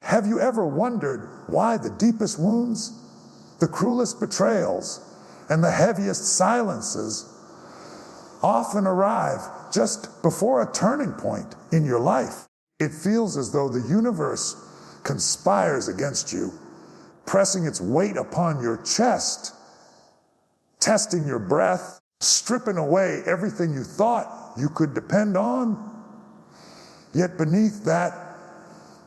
Have you ever wondered why the deepest wounds, the cruelest betrayals, and the heaviest silences often arrive just before a turning point in your life? It feels as though the universe conspires against you, pressing its weight upon your chest, testing your breath, stripping away everything you thought you could depend on. Yet beneath that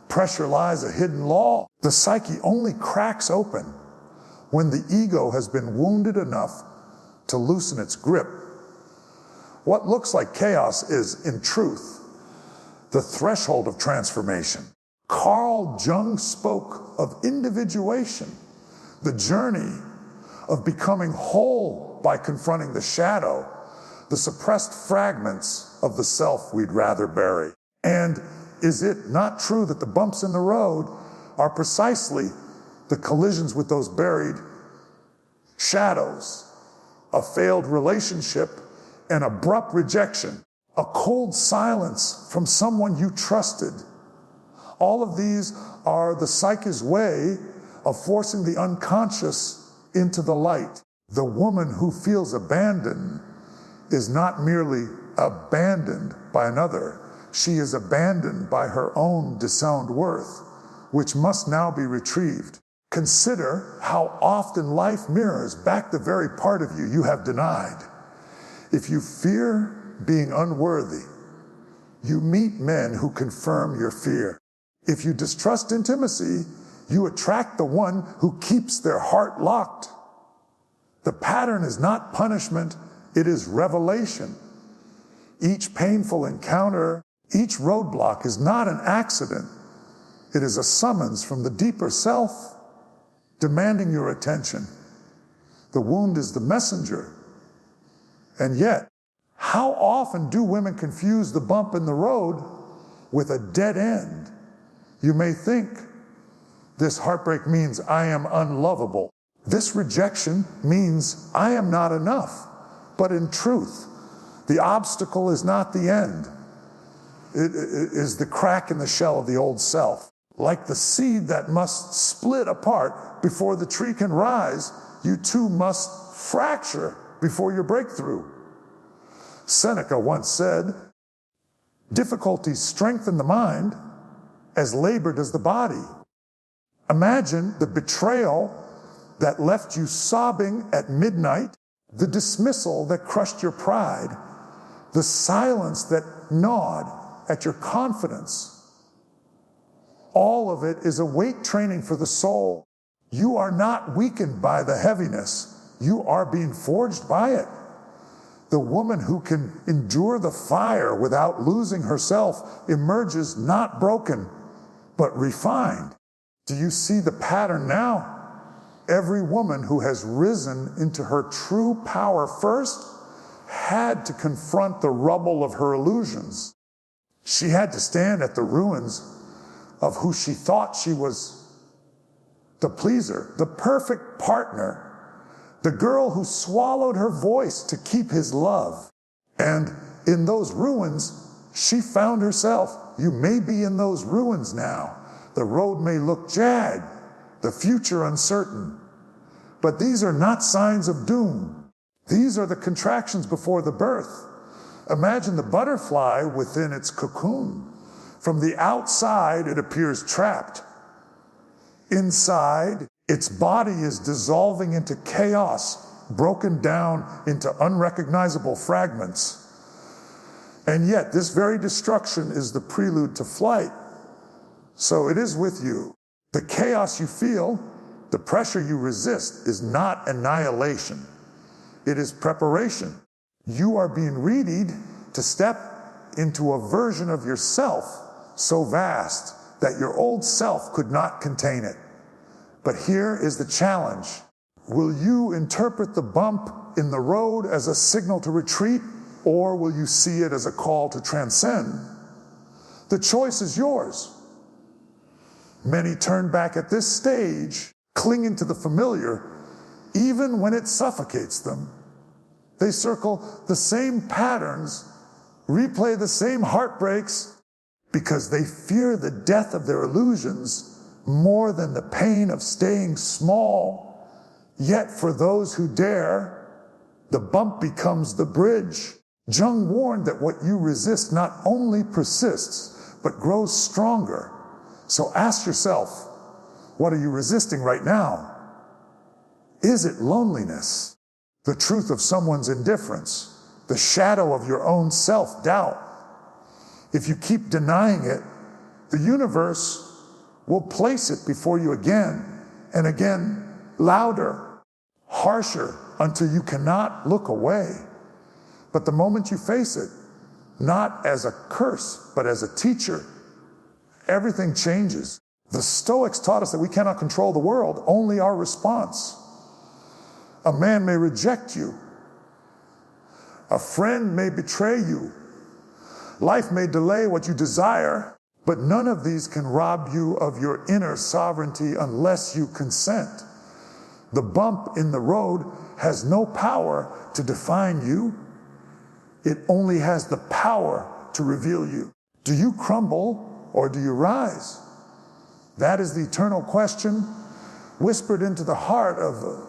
pressure lies a hidden law. The psyche only cracks open when the ego has been wounded enough to loosen its grip. What looks like chaos is, in truth, the threshold of transformation. Carl Jung spoke of individuation, the journey of becoming whole by confronting the shadow, the suppressed fragments of the self we'd rather bury. And is it not true that the bumps in the road are precisely the collisions with those buried shadows? A failed relationship, an abrupt rejection, a cold silence from someone you trusted. All of these are the psyche's way of forcing the unconscious into the light. The woman who feels abandoned is not merely abandoned by another. She is abandoned by her own disowned worth, which must now be retrieved. Consider how often life mirrors back the very part of you you have denied. If you fear being unworthy, you meet men who confirm your fear. If you distrust intimacy, you attract the one who keeps their heart locked. The pattern is not punishment, it is revelation. Each painful encounter, each roadblock is not an accident. It is a summons from the deeper self, demanding your attention. The wound is the messenger. And yet, how often do women confuse the bump in the road with a dead end? You may think this heartbreak means I am unlovable. This rejection means I am not enough. But in truth, the obstacle is not the end. It is the crack in the shell of the old self. Like the seed that must split apart before the tree can rise, you too must fracture before your breakthrough. Seneca once said, difficulties strengthen the mind as labor does the body. Imagine the betrayal that left you sobbing at midnight, the dismissal that crushed your pride, the silence that gnawed at your confidence. All of it is a weight training for the soul. You are not weakened by the heaviness. You are being forged by it. The woman who can endure the fire without losing herself emerges not broken, but refined. Do you see the pattern now? Every woman who has risen into her true power first had to confront the rubble of her illusions. She had to stand at the ruins of who she thought she was, the pleaser, the perfect partner, the girl who swallowed her voice to keep his love. And in those ruins, she found herself. You may be in those ruins now. The road may look jagged, the future uncertain. But these are not signs of doom. These are the contractions before the birth. Imagine the butterfly within its cocoon. From the outside, it appears trapped. Inside, its body is dissolving into chaos, broken down into unrecognizable fragments. And yet, this very destruction is the prelude to flight. So it is with you. The chaos you feel, the pressure you resist, is not annihilation. It is preparation. You are being readied to step into a version of yourself so vast that your old self could not contain it. But here is the challenge. Will you interpret the bump in the road as a signal to retreat, or will you see it as a call to transcend? The choice is yours. Many turn back at this stage, clinging to the familiar, even when it suffocates them. They circle the same patterns, replay the same heartbreaks, because they fear the death of their illusions more than the pain of staying small. Yet for those who dare, the bump becomes the bridge. Jung warned that what you resist not only persists, but grows stronger. So ask yourself, what are you resisting right now? Is it loneliness, the truth of someone's indifference, the shadow of your own self-doubt? If you keep denying it, the universe will place it before you again and again, louder, harsher, until you cannot look away. But the moment you face it, not as a curse, but as a teacher, everything changes. The Stoics taught us that we cannot control the world, only our response. A man may reject you. A friend may betray you. Life may delay what you desire, but none of these can rob you of your inner sovereignty unless you consent. The bump in the road has no power to define you. It only has the power to reveal you. Do you crumble or do you rise? That is the eternal question whispered into the heart of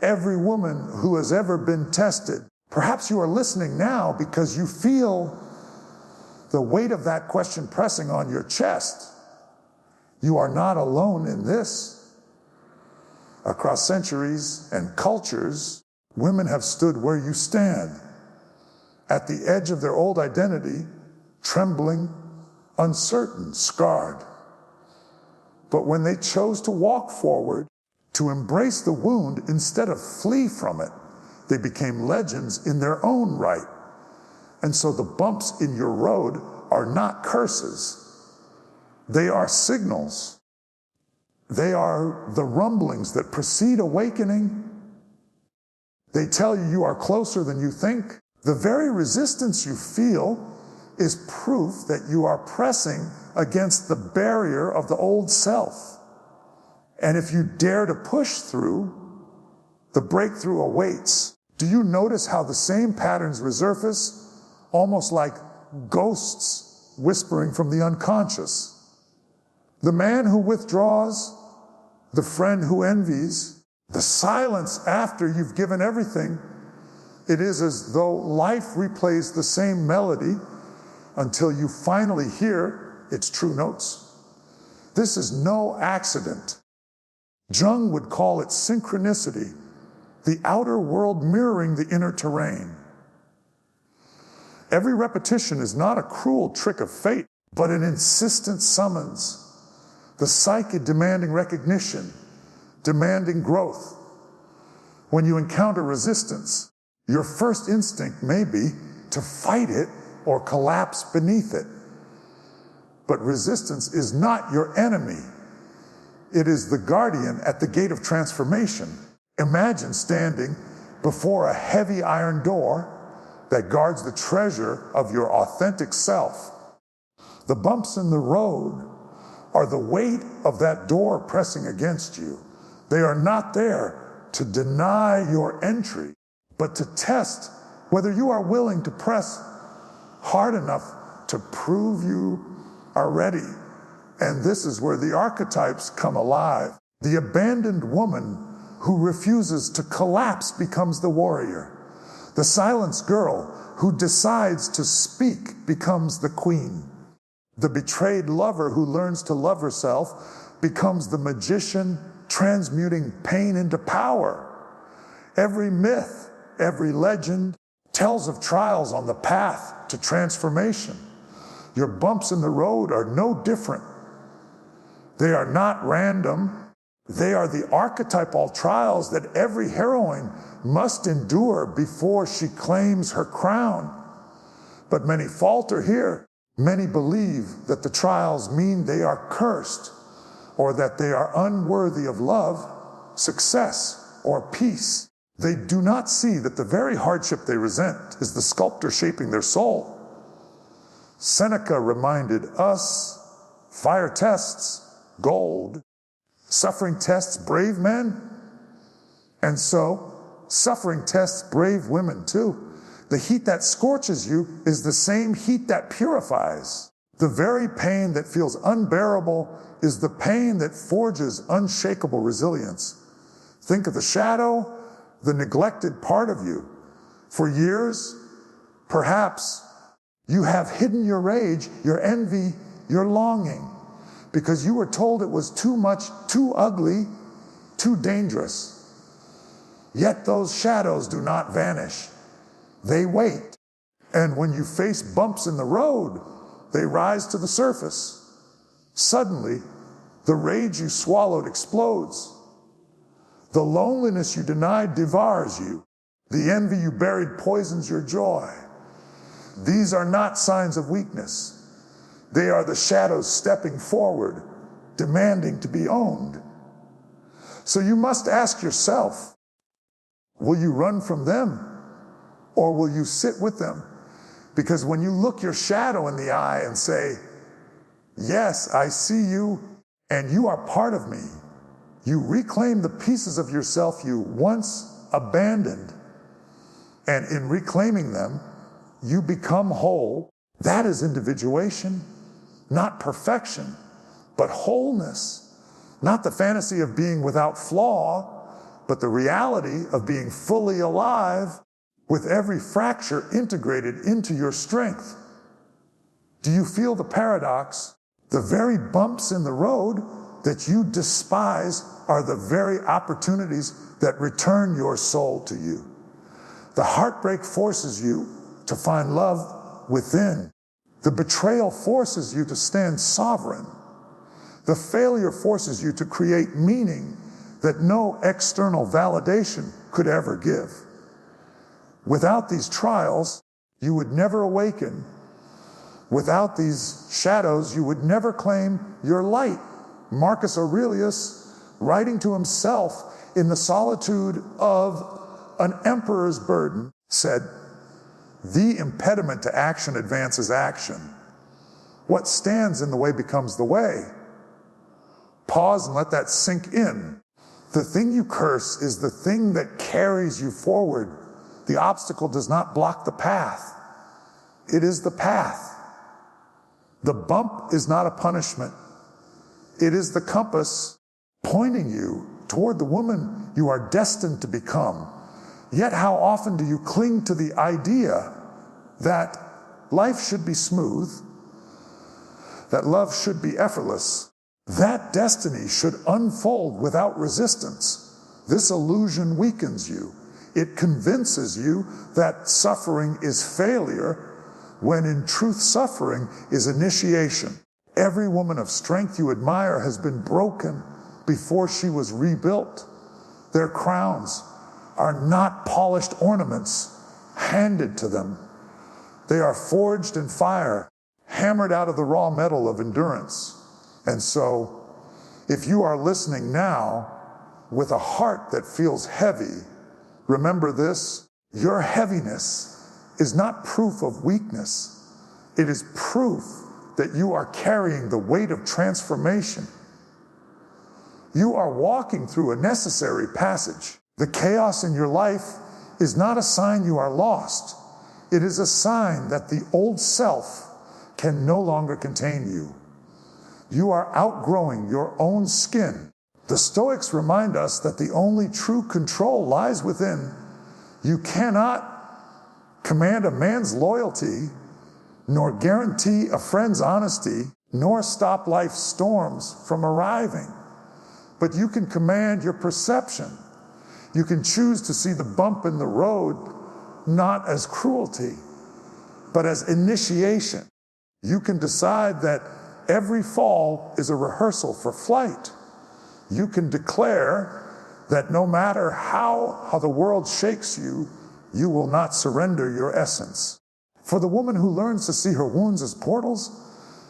every woman who has ever been tested. Perhaps you are listening now because you feel the weight of that question pressing on your chest. You are not alone in this. Across centuries and cultures, women have stood where you stand, at the edge of their old identity, trembling, uncertain, scarred. But when they chose to walk forward, to embrace the wound instead of flee from it, they became legends in their own right. And so the bumps in your road are not curses. They are signals. They are the rumblings that precede awakening. They tell you you are closer than you think. The very resistance you feel is proof that you are pressing against the barrier of the old self. And if you dare to push through, the breakthrough awaits. Do you notice how the same patterns resurface, almost like ghosts whispering from the unconscious? The man who withdraws, the friend who envies, the silence after you've given everything. It is as though life replays the same melody until you finally hear its true notes. This is no accident. Jung would call it synchronicity, the outer world mirroring the inner terrain. Every repetition is not a cruel trick of fate, but an insistent summons. The psyche demanding recognition, demanding growth. When you encounter resistance, your first instinct may be to fight it or collapse beneath it. But resistance is not your enemy. It is the guardian at the gate of transformation. Imagine standing before a heavy iron door that guards the treasure of your authentic self. The bumps in the road are the weight of that door pressing against you. They are not there to deny your entry, but to test whether you are willing to press hard enough to prove you are ready. And this is where the archetypes come alive. The abandoned woman who refuses to collapse becomes the warrior. The silenced girl who decides to speak becomes the queen. The betrayed lover who learns to love herself becomes the magician, transmuting pain into power. Every myth, every legend tells of trials on the path to transformation. Your bumps in the road are no different. They are not random. They are the archetypal trials that every heroine must endure before she claims her crown. But many falter here. Many believe that the trials mean they are cursed, or that they are unworthy of love, success, or peace. They do not see that the very hardship they resent is the sculptor shaping their soul. Seneca reminded us, fire tests gold, suffering tests brave men, and so suffering tests brave women too. The heat that scorches you is the same heat that purifies. The very pain that feels unbearable is the pain that forges unshakable resilience. Think of the shadow, the neglected part of you. For years, perhaps, you have hidden your rage, your envy, your longing, because you were told it was too much, too ugly, too dangerous. Yet those shadows do not vanish. They wait. And when you face bumps in the road, they rise to the surface. Suddenly, the rage you swallowed explodes. The loneliness you denied devours you. The envy you buried poisons your joy. These are not signs of weakness. They are the shadows stepping forward, demanding to be owned. So you must ask yourself, will you run from them or will you sit with them? Because when you look your shadow in the eye and say, yes, I see you and you are part of me, you reclaim the pieces of yourself you once abandoned. And in reclaiming them, you become whole. That is individuation, not perfection, but wholeness. Not the fantasy of being without flaw, but the reality of being fully alive with every fracture integrated into your strength. Do you feel the paradox? The very bumps in the road that you despise are the very opportunities that return your soul to you. The heartbreak forces you to find love within. The betrayal forces you to stand sovereign. The failure forces you to create meaning that no external validation could ever give. Without these trials, you would never awaken. Without these shadows, you would never claim your light. Marcus Aurelius, writing to himself in the solitude of an emperor's burden, said, "The impediment to action advances action. What stands in the way becomes the way." Pause and let that sink in. The thing you curse is the thing that carries you forward. The obstacle does not block the path. It is the path. The bump is not a punishment. It is the compass pointing you toward the woman you are destined to become. Yet how often do you cling to the idea that life should be smooth, that love should be effortless, that destiny should unfold without resistance? This illusion weakens you. It convinces you that suffering is failure, when in truth suffering is initiation. Every woman of strength you admire has been broken before she was rebuilt. Their crowns are not polished ornaments handed to them. They are forged in fire, hammered out of the raw metal of endurance. And so, if you are listening now with a heart that feels heavy, remember this: your heaviness is not proof of weakness. It is proof that you are carrying the weight of transformation. You are walking through a necessary passage. The chaos in your life is not a sign you are lost. It is a sign that the old self can no longer contain you. You are outgrowing your own skin. The Stoics remind us that the only true control lies within. You cannot command a man's loyalty, nor guarantee a friend's honesty, nor stop life's storms from arriving. But you can command your perception. You can choose to see the bump in the road not as cruelty, but as initiation. You can decide that every fall is a rehearsal for flight. You can declare that no matter how the world shakes you, you will not surrender your essence. For the woman who learns to see her wounds as portals,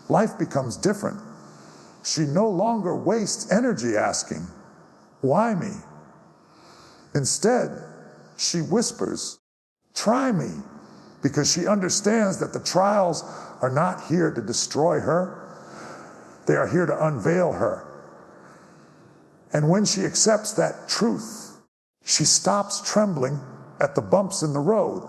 life becomes different. She no longer wastes energy asking, "Why me?" Instead, she whispers, "Try me," because she understands that the trials are not here to destroy her. They are here to unveil her. And when she accepts that truth, she stops trembling at the bumps in the road.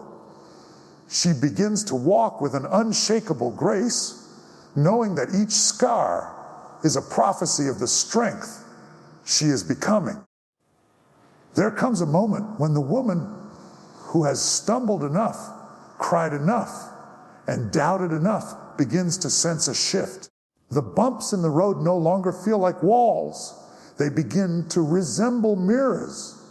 She begins to walk with an unshakable grace, knowing that each scar is a prophecy of the strength she is becoming. There comes a moment when the woman who has stumbled enough, cried enough, and doubted enough begins to sense a shift. The bumps in the road no longer feel like walls. They begin to resemble mirrors.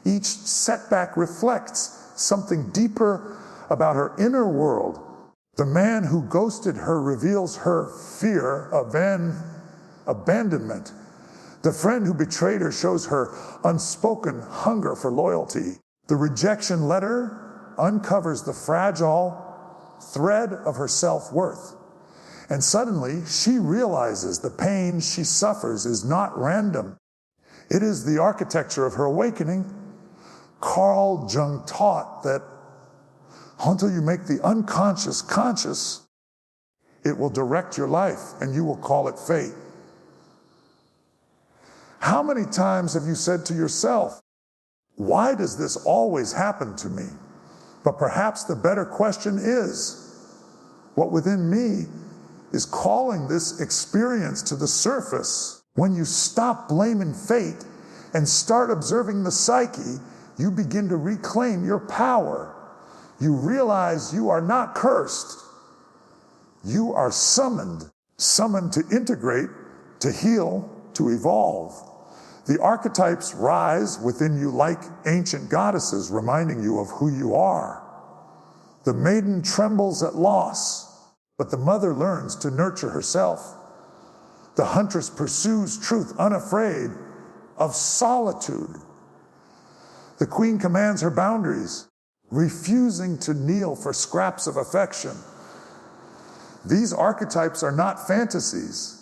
Each setback reflects something deeper about her inner world. The man who ghosted her reveals her fear of abandonment. The friend who betrayed her shows her unspoken hunger for loyalty. The rejection letter uncovers the fragile thread of her self-worth. And suddenly, she realizes the pain she suffers is not random. It is the architecture of her awakening. Carl Jung taught that until you make the unconscious conscious, it will direct your life, and you will call it fate. How many times have you said to yourself, why does this always happen to me? But perhaps the better question is, what within me is calling this experience to the surface? When you stop blaming fate and start observing the psyche, you begin to reclaim your power. You realize you are not cursed. You are summoned to integrate, to heal, to evolve. The archetypes rise within you like ancient goddesses, reminding you of who you are. The maiden trembles at loss, but the mother learns to nurture herself. The huntress pursues truth unafraid of solitude. The queen commands her boundaries, refusing to kneel for scraps of affection. These archetypes are not fantasies.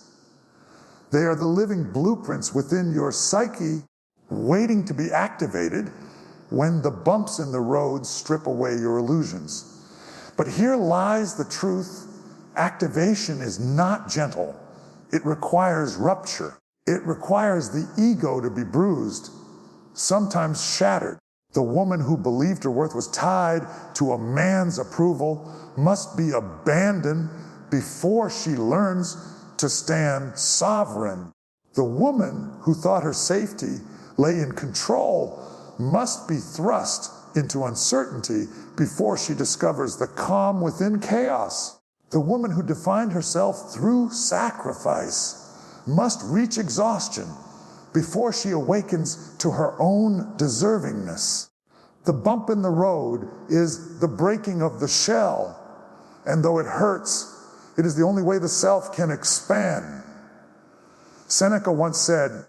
They are the living blueprints within your psyche, waiting to be activated when the bumps in the road strip away your illusions. But here lies the truth. Activation is not gentle. It requires rupture. It requires the ego to be bruised, sometimes shattered. The woman who believed her worth was tied to a man's approval must be abandoned before she learns to stand sovereign. The woman who thought her safety lay in control must be thrust into uncertainty before she discovers the calm within chaos. The woman who defined herself through sacrifice must reach exhaustion before she awakens to her own deservingness. The bump in the road is the breaking of the shell, and though it hurts, it is the only way the self can expand. Seneca once said,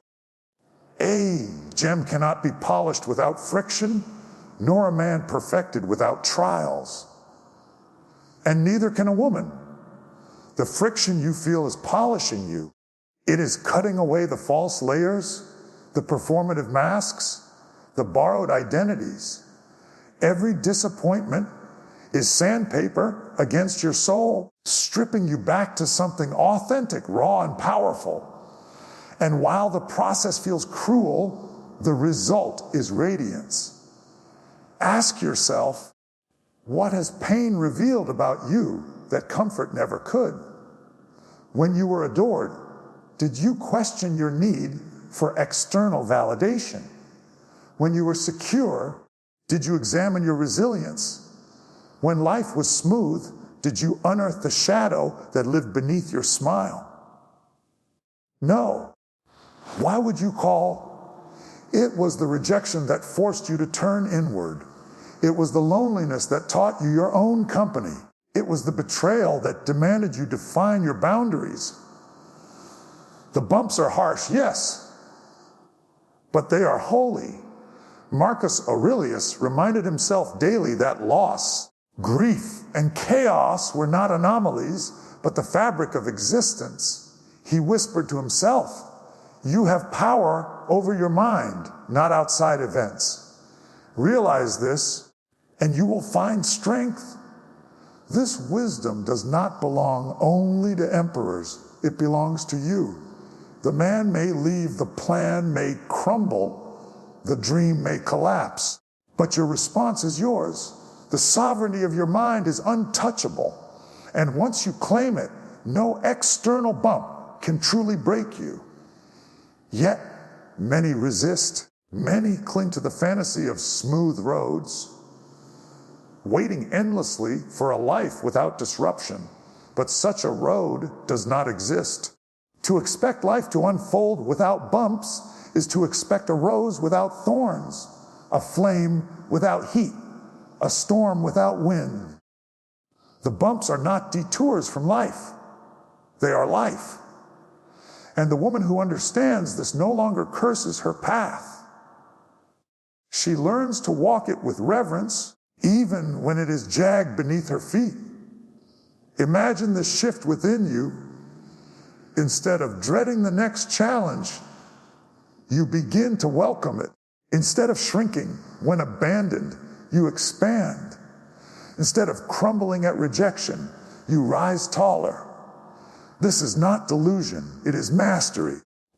"A gem cannot be polished without friction, nor a man perfected without trials. And neither can a woman. The friction you feel is polishing you. It is cutting away the false layers, the performative masks, the borrowed identities. Every disappointment is sandpaper against your soul, stripping you back to something authentic, raw, and powerful. And while the process feels cruel, the result is radiance. Ask yourself, what has pain revealed about you that comfort never could? When you were adored, did you question your need for external validation? When you were secure, did you examine your resilience? When life was smooth, did you unearth the shadow that lived beneath your smile? No. Why would you call? It was the rejection that forced you to turn inward. It was the loneliness that taught you your own company. It was the betrayal that demanded you define your boundaries. The bumps are harsh, yes, but they are holy. Marcus Aurelius reminded himself daily that loss, grief, and chaos were not anomalies, but the fabric of existence. He whispered to himself, "You have power over your mind, not outside events. Realize this, and you will find strength." This wisdom does not belong only to emperors. It belongs to you. The man may leave, the plan may crumble, the dream may collapse, but your response is yours. The sovereignty of your mind is untouchable, and once you claim it, no external bump can truly break you. Yet, many resist. Many cling to the fantasy of smooth roads, waiting endlessly for a life without disruption. But such a road does not exist. To expect life to unfold without bumps is to expect a rose without thorns, a flame without heat, a storm without wind. The bumps are not detours from life. They are life. And the woman who understands this no longer curses her path. She learns to walk it with reverence, even when it is jagged beneath her feet. Imagine the shift within you. Instead of dreading the next challenge, you begin to welcome it. Instead of shrinking when abandoned, you expand. Instead of crumbling at rejection, you rise taller. This is not delusion, it is mastery.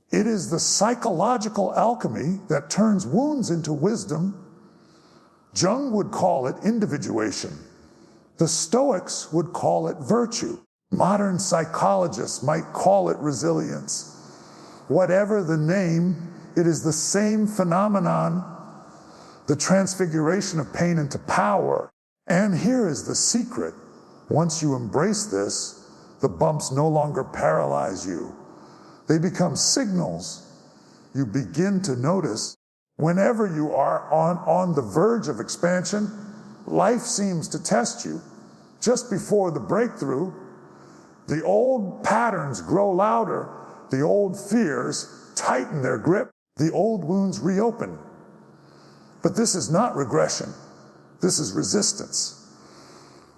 It is the psychological alchemy that turns wounds into wisdom. Jung would call it individuation. The Stoics would call it virtue. Modern psychologists might call it resilience. Whatever the name, it is the same phenomenon, the transfiguration of pain into power. And here is the secret. Once you embrace this, the bumps no longer paralyze you. They become signals. You begin to notice whenever you are on the verge of expansion, life seems to test you. Just before the breakthrough, the old patterns grow louder, the old fears tighten their grip, the old wounds reopen. But this is not regression. This is resistance.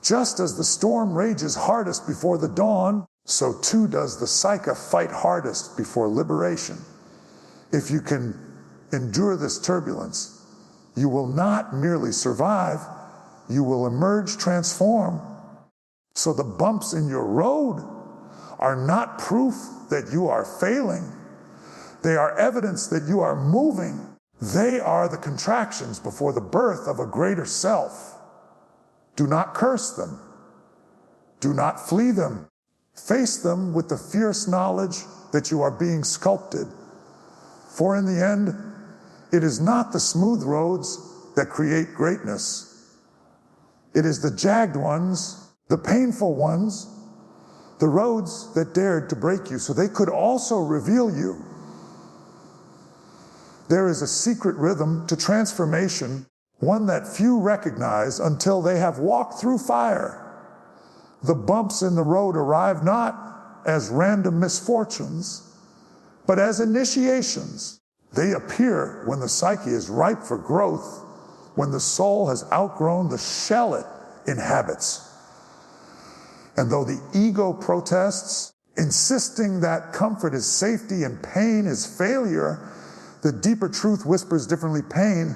Just as the storm rages hardest before the dawn, so too does the psyche fight hardest before liberation. If you can endure this turbulence, you will not merely survive, you will emerge transformed. So the bumps in your road are not proof that you are failing. They are evidence that you are moving. They are the contractions before the birth of a greater self. Do not curse them. Do not flee them. Face them with the fierce knowledge that you are being sculpted. For in the end, it is not the smooth roads that create greatness. It is the jagged ones, the painful ones, the roads that dared to break you so they could also reveal you. There is a secret rhythm to transformation, one that few recognize until they have walked through fire. The bumps in the road arrive not as random misfortunes, but as initiations. They appear when the psyche is ripe for growth, when the soul has outgrown the shell it inhabits. And though the ego protests, insisting that comfort is safety and pain is failure, the deeper truth whispers differently. Pain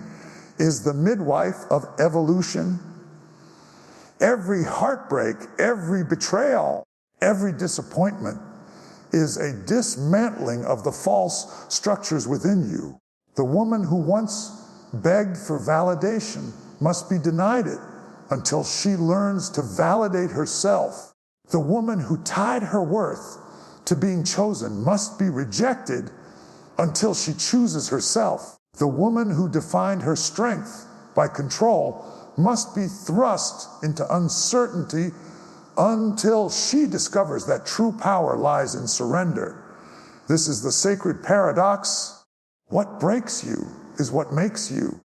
is the midwife of evolution. Every heartbreak, every betrayal, every disappointment is a dismantling of the false structures within you. The woman who once begged for validation must be denied it until she learns to validate herself. The woman who tied her worth to being chosen must be rejected until she chooses herself. The woman who defined her strength by control must be thrust into uncertainty until she discovers that true power lies in surrender. This is the sacred paradox. What breaks you is what makes you.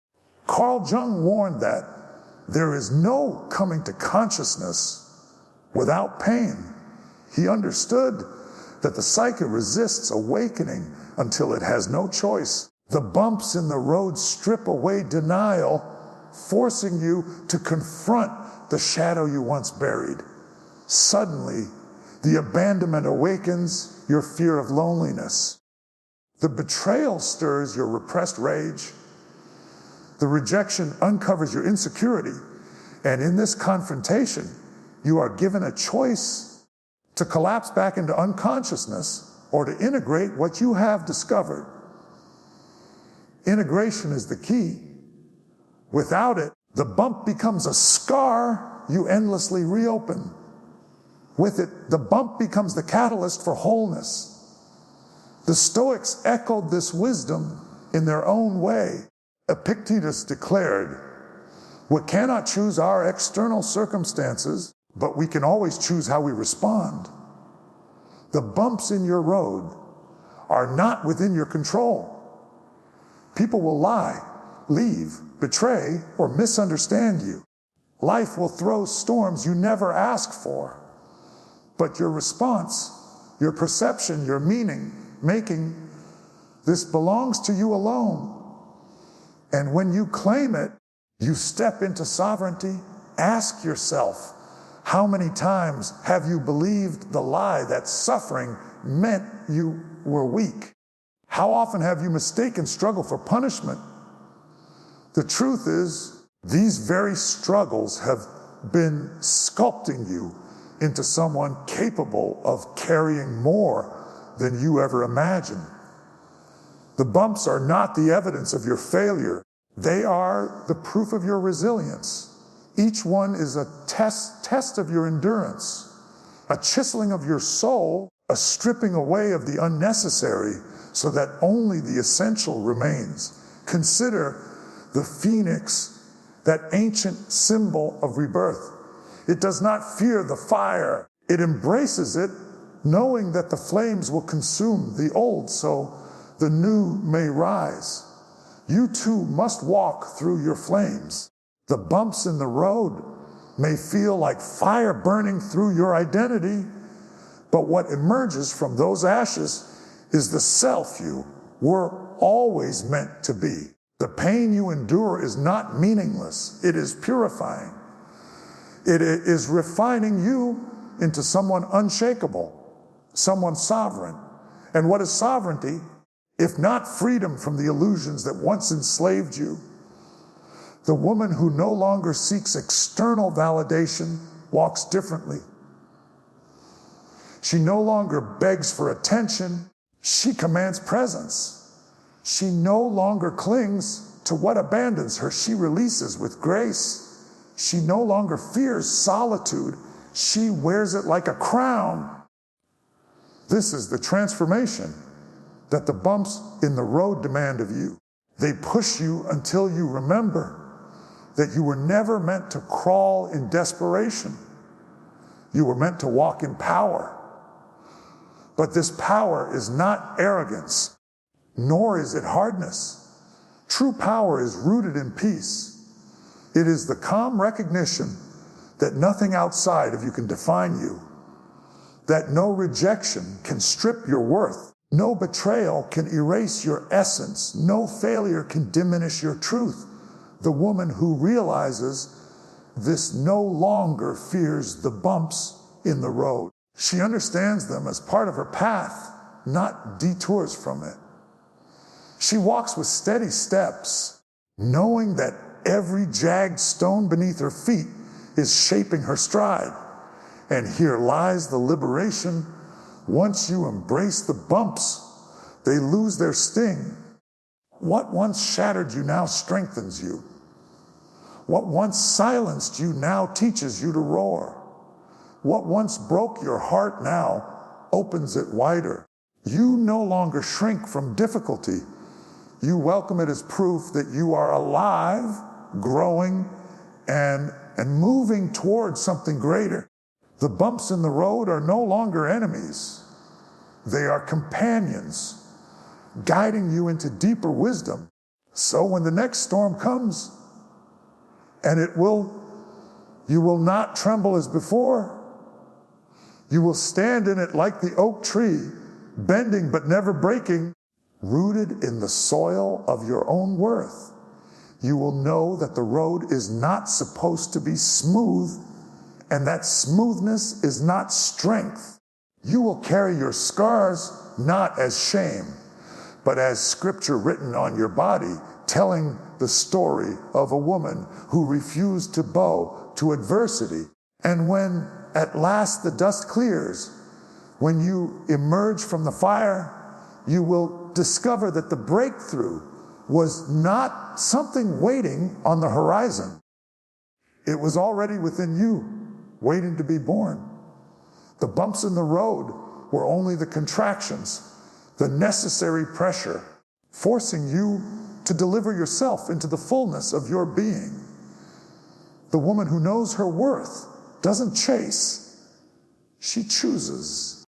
Carl Jung warned that there is no coming to consciousness without pain. He understood that the psyche resists awakening until it has no choice. The bumps in the road strip away denial, forcing you to confront the shadow you once buried. Suddenly, the abandonment awakens your fear of loneliness. The betrayal stirs your repressed rage. The rejection uncovers your insecurity. And in this confrontation, you are given a choice to collapse back into unconsciousness or to integrate what you have discovered. Integration is the key. Without it, the bump becomes a scar you endlessly reopen. With it, the bump becomes the catalyst for wholeness. The Stoics echoed this wisdom in their own way. Epictetus declared, "We cannot choose our external circumstances, but we can always choose how we respond. The bumps in your road are not within your control. People will lie, leave, betray, or misunderstand you. Life will throw storms you never asked for. But your response, your perception, your meaning making, this belongs to you alone. And when you claim it, you step into sovereignty. Ask yourself, how many times have you believed the lie that suffering meant you were weak? How often have you mistaken struggle for punishment? The truth is, these very struggles have been sculpting you into someone capable of carrying more than you ever imagined. The bumps are not the evidence of your failure. They are the proof of your resilience. Each one is a test of your endurance, a chiseling of your soul, a stripping away of the unnecessary so that only the essential remains. Consider the phoenix, that ancient symbol of rebirth. It does not fear the fire. It embraces it, knowing that the flames will consume the old so the new may rise. You too must walk through your flames. The bumps in the road may feel like fire burning through your identity, but what emerges from those ashes is the self you were always meant to be. The pain you endure is not meaningless. It is purifying. It is refining you into someone unshakable, someone sovereign. And what is sovereignty, if not freedom from the illusions that once enslaved you? The woman who no longer seeks external validation walks differently. She no longer begs for attention. She commands presence. She no longer clings to what abandons her. She releases with grace. She no longer fears solitude. She wears it like a crown. This is the transformation that the bumps in the road demand of you. They push you until you remember that you were never meant to crawl in desperation. You were meant to walk in power. But this power is not arrogance, nor is it hardness. True power is rooted in peace. It is the calm recognition that nothing outside of you can define you, that no rejection can strip your worth, no betrayal can erase your essence, no failure can diminish your truth. The woman who realizes this no longer fears the bumps in the road. She understands them as part of her path, not detours from it. She walks with steady steps, knowing that every jagged stone beneath her feet is shaping her stride. And here lies the liberation. Once you embrace the bumps, they lose their sting. What once shattered you now strengthens you. What once silenced you now teaches you to roar. What once broke your heart now opens it wider. You no longer shrink from difficulty. You welcome it as proof that you are alive, growing, and moving towards something greater. The bumps in the road are no longer enemies. They are companions, guiding you into deeper wisdom. So when the next storm comes, and you will not tremble as before. You will stand in it like the oak tree, bending but never breaking, rooted in the soil of your own worth. You will know that the road is not supposed to be smooth, and that smoothness is not strength. You will carry your scars not as shame, but as scripture written on your body, telling the story of a woman who refused to bow to adversity. And when at last the dust clears, when you emerge from the fire, you will discover that the breakthrough was not something waiting on the horizon. It was already within you, waiting to be born. The bumps in the road were only the contractions the necessary pressure, forcing you to deliver yourself into the fullness of your being. The woman who knows her worth doesn't chase, she chooses.